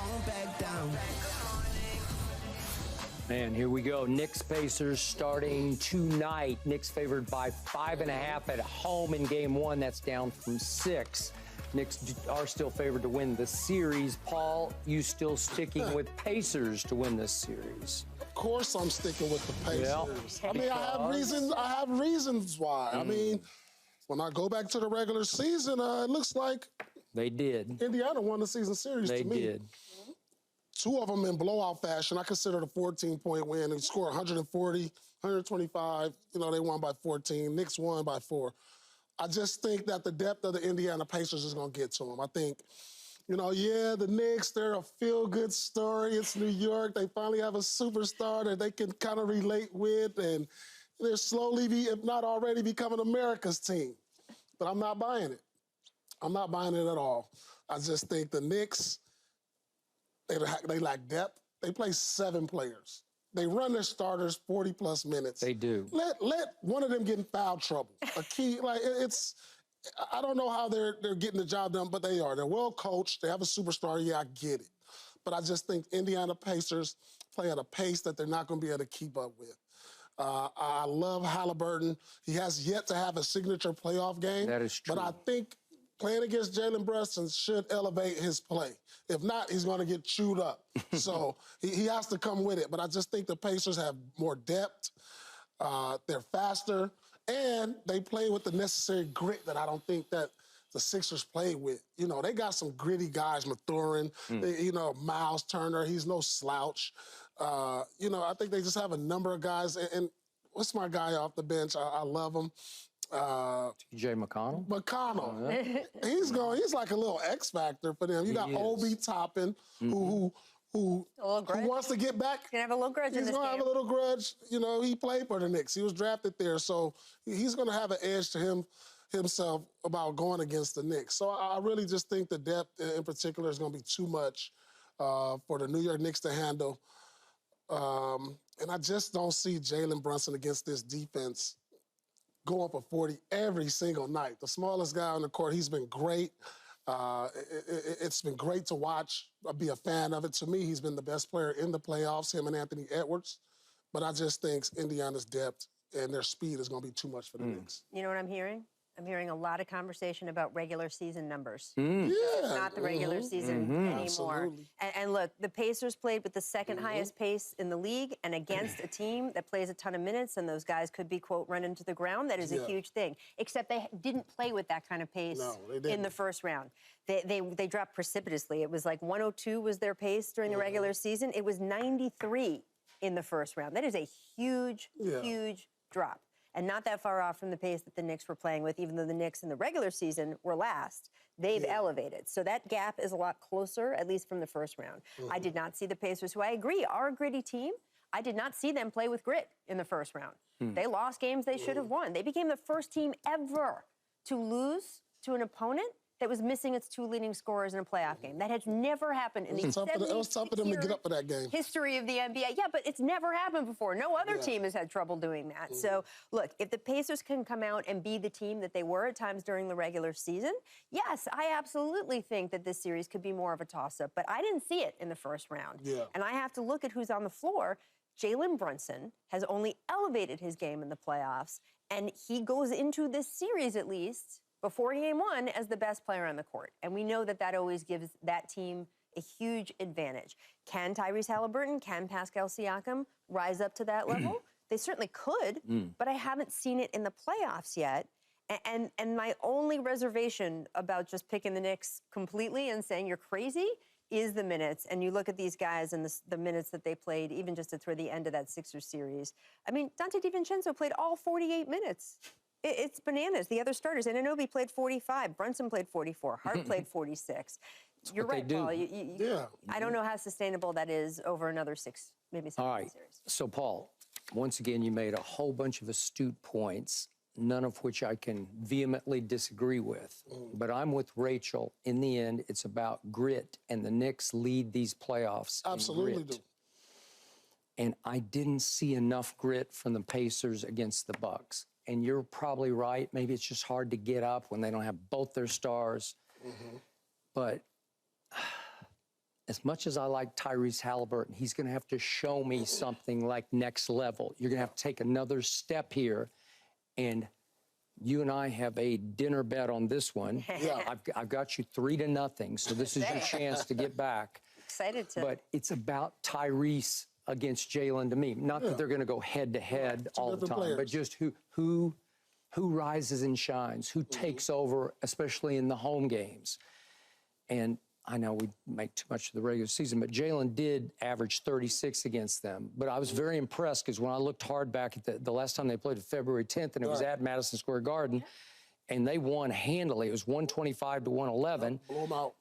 won't back down. And here we go. Knicks Pacers starting tonight. Knicks favored by 5.5 at home in game one. That's down from 6. Knicks are still favored to win the series. Paul, you still sticking with Pacers to win this series? Of course I'm sticking with the Pacers. Yeah. I mean, I have reasons why. I mean, when I go back to the regular season, it looks like they did. Indiana won the season series to me. They did. 2 of them in blowout fashion. I consider it a 14-point win. They scored 140, 125. You know, they won by 14. Knicks won by 4. I just think that the depth of the Indiana Pacers is going to get to them. I think, you know, yeah, the Knicks, they're a feel-good story. It's New York. They finally have a superstar that they can kind of relate with, and they're slowly, if not already, becoming America's team. But I'm not buying it. I'm not buying it at all. I just think the Knicks, they lack depth. They play 7 players. They run their starters 40-plus minutes. They do. Let one of them get in foul trouble. A key, like, I don't know how they're getting the job done, but they are. They're well coached. They have a superstar. Yeah, I get it. But I just think Indiana Pacers play at a pace that they're not going to be able to keep up with. I love Halliburton. He has yet to have a signature playoff game. That is true. But I think playing against Jalen Brunson should elevate his play. If not, he's going to get chewed up. So he has to come with it. But I just think the Pacers have more depth. They're faster. And they play with the necessary grit that I don't think that the Sixers play with. You know, they got some gritty guys, Mathurin, you know, Miles Turner. He's no slouch. You know, I think they just have a number of guys. And what's my guy off the bench? I love him. T.J. McConnell? McConnell. He's like a little X factor for them. You got Obi Toppin, who wants to get back. He's going to have a little grudge in this game. He's going to have a little grudge. You know, he played for the Knicks. He was drafted there, so he's going to have an edge to himself about going against the Knicks. So I really just think the depth in particular is going to be too much for the New York Knicks to handle. And I just don't see Jalen Brunson against this defense going for 40 every single night. The smallest guy on the court, he's been great. It's been great to watch, be a fan of it. To me, he's been the best player in the playoffs, him and Anthony Edwards. But I just think Indiana's depth and their speed is going to be too much for the Knicks. You know what I'm hearing? I'm hearing a lot of conversation about regular season numbers. Yeah. It's not the regular season anymore. Absolutely. And look, the Pacers played with the second highest pace in the league and against a team that plays a ton of minutes, and those guys could be, quote, run into the ground. That is a huge thing. Except they didn't play with that kind of pace in the first round. They dropped precipitously. It was like 102 was their pace during the regular season. It was 93 in the first round. That is a huge, huge drop. And not that far off from the pace that the Knicks were playing with, even though the Knicks in the regular season were last. They've elevated. So that gap is a lot closer, at least from the first round. I did not see the Pacers, who I agree are a gritty team. I did not see them play with grit in the first round. They lost games they should have won. They became the first team ever to lose to an opponent that was missing its 2 leading scorers in a playoff game. That has never happened in the 76-year history of the NBA. Yeah, but it's never happened before. No other team has had trouble doing that. So, look, if the Pacers can come out and be the team that they were at times during the regular season, yes, I absolutely think that this series could be more of a toss-up. But I didn't see it in the first round. And I have to look at who's on the floor. Jalen Brunson has only elevated his game in the playoffs, and he goes into this series, at least, before game one, as the best player on the court. And we know that that always gives that team a huge advantage. Can Tyrese Halliburton, can Pascal Siakam rise up to that level? They certainly could, but I haven't seen it in the playoffs yet. And my only reservation about just picking the Knicks completely and saying you're crazy is the minutes. And you look at these guys and the minutes that they played, even just toward the end of that Sixers series. I mean, Dante DiVincenzo played all 48 minutes. It's bananas. The other starters, Anunoby played 45, Brunson played 44, Hart played 46. You're right, Paul. I don't know how sustainable that is over another 6, maybe 7 series. So, Paul, once again, you made a whole bunch of astute points, none of which I can vehemently disagree with. But I'm with Rachel. In the end, it's about grit, and the Knicks lead these playoffs. Absolutely do. And I didn't see enough grit from the Pacers against the Bucks. And you're probably right. Maybe it's just hard to get up when they don't have both their stars. But as much as I like Tyrese Halliburton, he's going to have to show me something like next level. You're going to have to take another step here. And you and I have a dinner bet on this one. Yeah. I've got you 3-0, so this is your chance to get back. Excited to. But it's about Tyrese against Jalen to me. Not that they're going to go head-to-head all the time, players. but just who rises and shines, who takes over, especially in the home games. And I know we make too much of the regular season, but Jalen did average 36 against them. But I was very impressed because when I looked hard back at the last time they played, February 10th, and it was at Madison Square Garden, and they won handily. It was 125 to 111. Blow them out.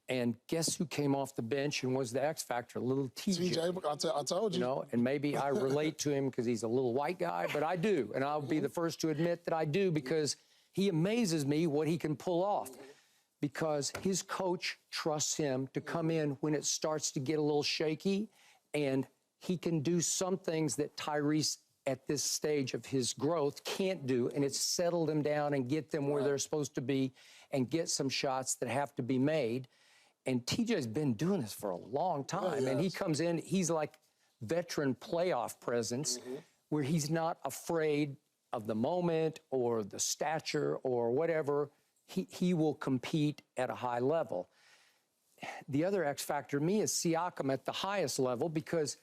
And guess who came off the bench and was the X factor? Little TJ. I told you. You know, and maybe I relate to him because he's a little white guy, but I do. And I'll be the first to admit that I do because he amazes me what he can pull off. Because his coach trusts him to come in when it starts to get a little shaky, and he can do some things that Tyrese at this stage of his growth can't do, and it's settle them down and get them where they're supposed to be and get some shots that have to be made. And TJ's been doing this for a long time, and he comes in, he's like veteran playoff presence where he's not afraid of the moment or the stature or whatever. He will compete at a high level. The other X factor to me is Siakam at the highest level because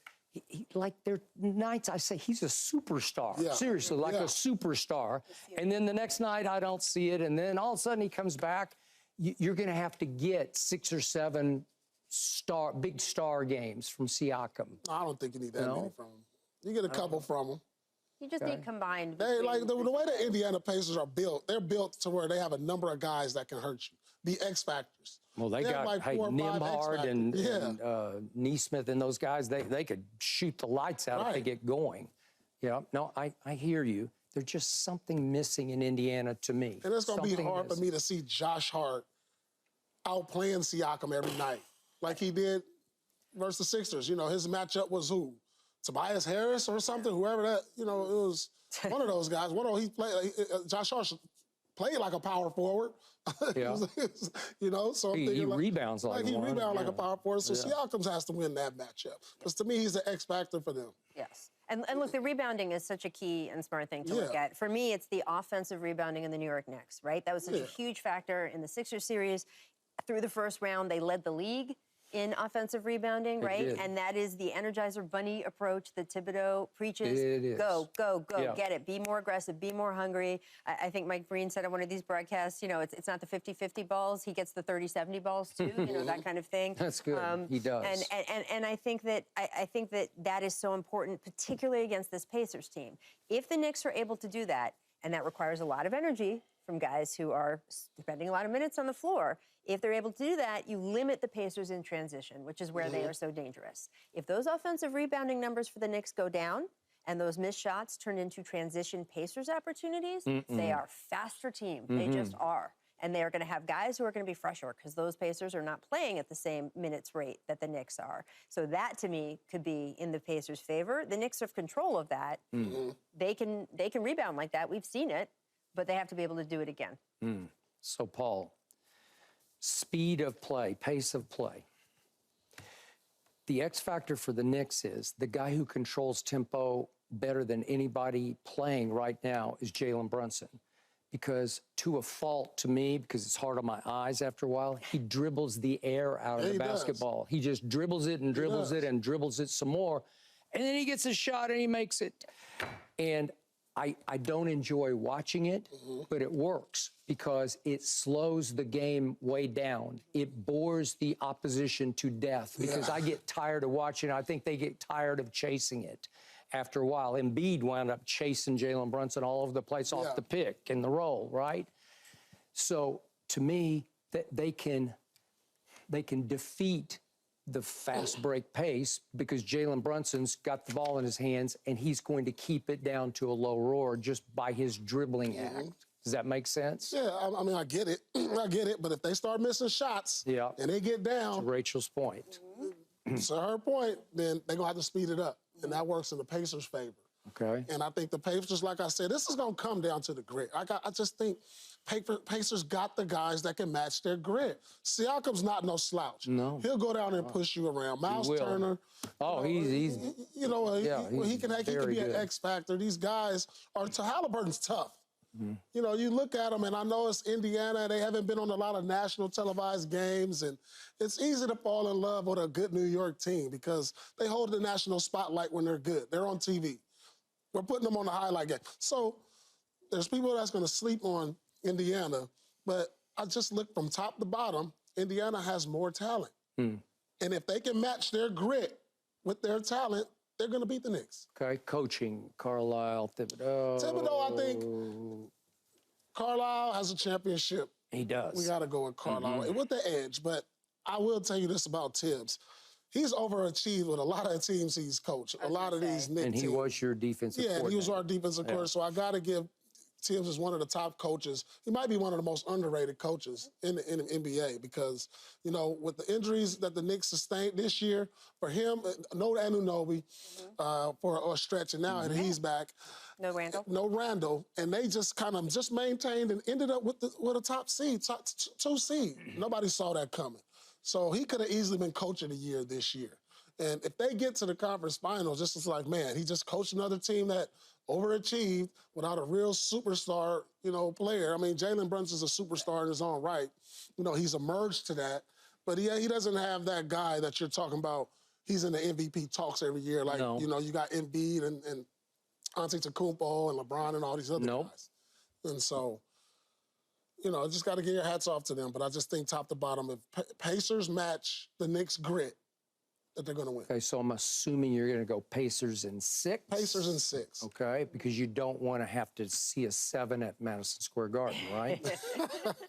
like there are nights I say he's a superstar. Yeah. Seriously, like a superstar. And then the next night I don't see it. And then all of a sudden he comes back. You're going to have to get 6 or 7 big star games from Siakam. I don't think you need that many from him. You get a couple from him. You just need combined. They like the way the Indiana Pacers are built. They're built to where they have a number of guys that can hurt you. The X factors. Well, they got like 4 or 5 Nembhard and X-factors. Neesmith and those guys. They could shoot the lights out if they get going. Yeah, no, I hear you. There's just something missing in Indiana to me. And it's going to be hard for me to see Josh Hart outplaying Siakam every night like he did versus the Sixers. You know, his matchup was who? Tobias Harris or something, whoever that, you know, it was one of those guys. He played, Josh Hart played like a power forward. Yeah. You know, so he rebounds like he one. rebounds like a power forward. So Siakam has to win that matchup. Because to me, he's the X factor for them. Yes. And look, the rebounding is such a key and smart thing to look at. For me, it's the offensive rebounding in the New York Knicks, right? That was such a huge factor in the Sixers series. Through the first round, they led the league in offensive rebounding, right? And that is the Energizer Bunny approach that Thibodeau preaches. It is. Go, get it. Be more aggressive, be more hungry. I think Mike Breen said on one of these broadcasts, you know, it's not the 50-50 balls. He gets the 30-70 balls too, you know, that kind of thing. That's good. He does. And I think that is so important, particularly against this Pacers team. If the Knicks are able to do that, and that requires a lot of energy from guys who are spending a lot of minutes on the floor, if they're able to do that, you limit the Pacers in transition, which is where they are so dangerous. If those offensive rebounding numbers for the Knicks go down and those missed shots turn into transition Pacers opportunities, they are a faster team. They just are. And they are going to have guys who are going to be fresher because those Pacers are not playing at the same minutes rate that the Knicks are. So that, to me, could be in the Pacers' favor. The Knicks have control of that. They can rebound like that. We've seen it. But they have to be able to do it again. So, Paul, speed of play, pace of play. The X factor for the Knicks is the guy who controls tempo better than anybody playing right now is Jalen Brunson. Because to a fault to me, because it's hard on my eyes after a while, he dribbles the air out of the basketball. He just dribbles it and dribbles it and dribbles it some more. And then he gets a shot and he makes it. And I don't enjoy watching it, but it works because it slows the game way down. It bores the opposition to death because I get tired of watching it. I think they get tired of chasing it after a while. Embiid wound up chasing Jalen Brunson all over the place off the pick and the roll, right? So to me, they can defeat the fast break pace because Jalen Brunson's got the ball in his hands and he's going to keep it down to a low roar just by his dribbling act. Does that make sense? Yeah, I mean, I get it. I get it. But if they start missing shots and they get down. To Rachel's point. To her point, then they're going to have to speed it up. And that works in the Pacers' favor. Okay. And I think the Pacers, like I said, this is going to come down to the grit. I just think Pacers got the guys that can match their grit. Siakam's not no slouch. No. He'll go down there and push you around. Miles Turner. Oh, he's he can be an X factor. These guys are. Halliburton's tough. Mm-hmm. You know, you look at them, and I know it's Indiana. They haven't been on a lot of national televised games, and it's easy to fall in love with a good New York team because they hold the national spotlight when they're good. They're on TV. We're putting them on the highlight game. So there's people that's going to sleep on Indiana, but I just look from top to bottom, Indiana has more talent. And if they can match their grit with their talent, they're going to beat the Knicks. Okay, coaching, Carlisle, Thibodeau. Thibodeau, I think Carlisle has a championship. He does. We got to go with Carlisle with the edge, but I will tell you this about Tibbs. He's overachieved with a lot of teams he's coached, a lot of these Knicks And he teams. was your defensive coordinator. Yeah, he was our defensive coordinator, so I got to give Tibbs is one of the top coaches. He might be one of the most underrated coaches in the NBA because, you know, with the injuries that the Knicks sustained this year, for him, no Anunoby for a stretch, and now and he's back. No Randall. No Randall, and they just kind of just maintained and ended up with a top seed, top 2 seed. Nobody saw that coming. So he could have easily been coach of the year this year. And if they get to the conference finals, this is like, man, he just coached another team that overachieved without a real superstar, you know, player. I mean, Jalen Brunson's a superstar in his own right. You know, he's emerged to that. But he doesn't have that guy that you're talking about. He's in the MVP talks every year. Like, you know, you got Embiid and Antetokounmpo and LeBron and all these other guys. And so, you know, just got to give your hats off to them. But I just think top to bottom, if Pacers match the Knicks' grit, that they're going to win. Okay, so I'm assuming you're going to go Pacers in 6? Pacers in 6. Okay, because you don't want to have to see a 7 at Madison Square Garden, right?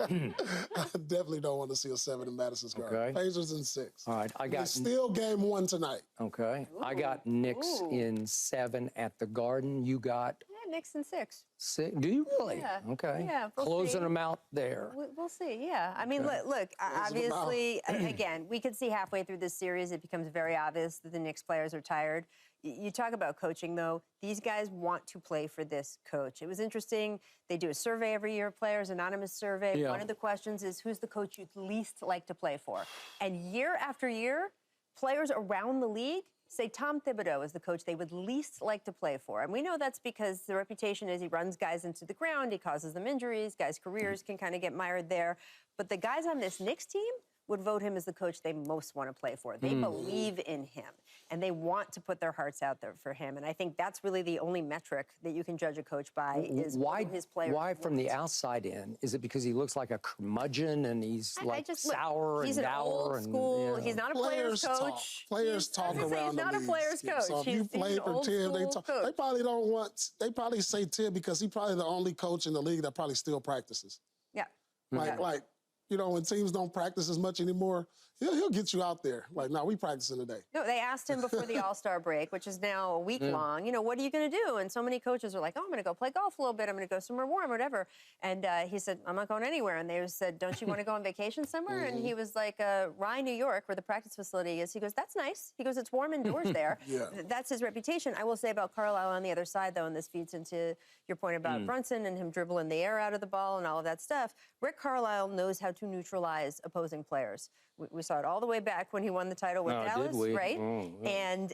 I definitely don't want to see a 7 in Madison Square Garden. Pacers in 6. All right, I got... Still game 1 tonight. Okay, I got Knicks in 7 at the Garden. You got... Knicks in 6. 6? Do you really? Yeah. Okay. Yeah, we'll Closing see. them out there. We'll see, yeah. I mean, look, obviously, again, we could see halfway through this series, it becomes very obvious that the Knicks players are tired. You talk about coaching, though. These guys want to play for this coach. It was interesting. They do a survey every year, players, anonymous survey. Yeah. One of the questions is, who's the coach you'd least like to play for? And year after year, players around the league say Tom Thibodeau is the coach they would least like to play for. And we know that's because the reputation is he runs guys into the ground, he causes them injuries, guys' careers can kind of get mired there. But the guys on this Knicks team would vote him as the coach they most want to play for. They believe in him, and they want to put their hearts out there for him. And I think that's really the only metric that you can judge a coach by is why his players. Why, from the outside in, is it because he looks like a curmudgeon and he's sour and dour? He's an old school. He's not a player's coach. Players talk around the league. He's not a player's coach. So if you play for Tibb, they probably don't want. They probably say Tibb because he's probably the only coach in the league that probably still practices. Yeah. Like. You know, when teams don't practice as much anymore, he'll get you out there. Like, no, we practicing today. No, they asked him before the All-Star break, which is now a week long, you know, what are you going to do? And so many coaches are like, oh, I'm going to go play golf a little bit. I'm going to go somewhere warm, whatever. And he said, I'm not going anywhere. And they said, don't you want to go on vacation somewhere? And he was like, Rye, New York, where the practice facility is. He goes, that's nice. He goes, it's warm indoors there. That's his reputation. I will say about Carlisle on the other side, though, and this feeds into your point about Brunson and him dribbling the air out of the ball and all of that stuff. Rick Carlisle knows how to neutralize opposing players. We saw it all the way back when he won the title with Dallas, right? And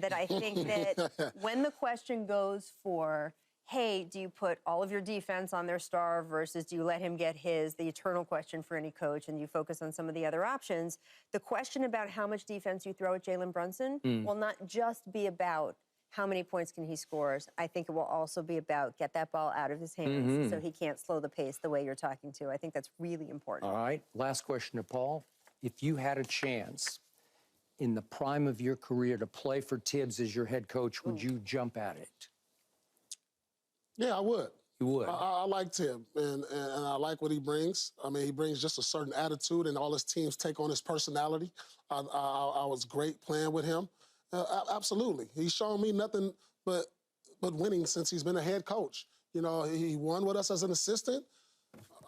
that I think that when the question goes for, hey, do you put all of your defense on their star versus do you let him get his, the eternal question for any coach, and you focus on some of the other options, the question about how much defense you throw at Jalen Brunson will not just be about how many points can he score. I think it will also be about get that ball out of his hands so he can't slow the pace the way you're talking to. I think that's really important. All right, last question to Paul. If you had a chance in the prime of your career to play for Tibbs as your head coach, would you jump at it? Yeah, I would. You would? I like Tibb, and I like what he brings. I mean, he brings just a certain attitude, and all his teams take on his personality. I was great playing with him. Absolutely. He's shown me nothing but winning since he's been a head coach. You know, he won with us as an assistant.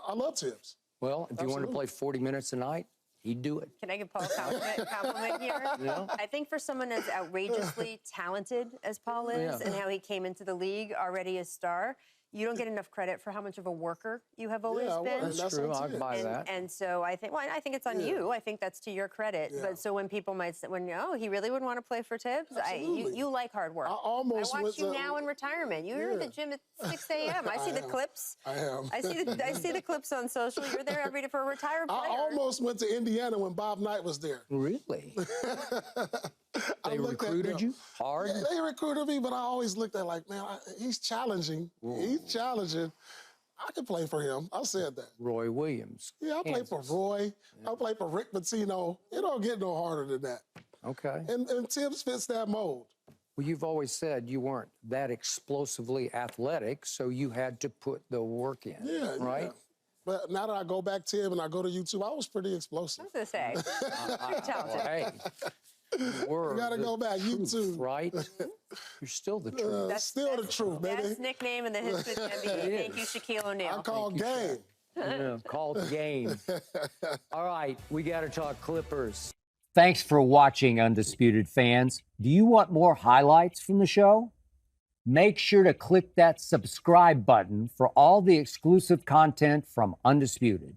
I love Tibbs. Well, if you want to play 40 minutes a night, he'd do it. Can I give Paul a compliment here? Yeah. I think for someone as outrageously talented as Paul is and how he came into the league already a star, you don't get enough credit for how much of a worker you have always been. That's true. I'd buy that. And so I think, well, I think it's on you. I think that's to your credit. But so when people might say, he really wouldn't want to play for Tibbs. You like hard work. I watch you now in retirement. You're at the gym at 6 a.m. I see the clips. I am. I see the clips on social. You're there every day for a retired player. I almost went to Indiana when Bob Knight was there. Really? They recruited you hard? Yeah, they recruited me, but I always looked at like, man, he's challenging. Ooh. He's challenging. I could play for him. I said that. Roy Williams. Yeah, I played for Roy. Yeah. I played for Rick Pitino. It don't get no harder than that. Okay. And Tibbs fits that mold. Well, you've always said you weren't that explosively athletic, so you had to put the work in, right? Yeah. But now that I go back, Tim, and I go to YouTube, I was pretty explosive. I was going to say. Talented. Hey. You gotta go back, YouTube. Right? You're still the truth. That's still the truth, baby. Best nickname in the history of the NBA. Thank you, Shaquille O'Neal. I call game. Yeah, called game. All right, we got to talk Clippers. Thanks for watching, Undisputed fans. Do you want more highlights from the show? Make sure to click that subscribe button for all the exclusive content from Undisputed.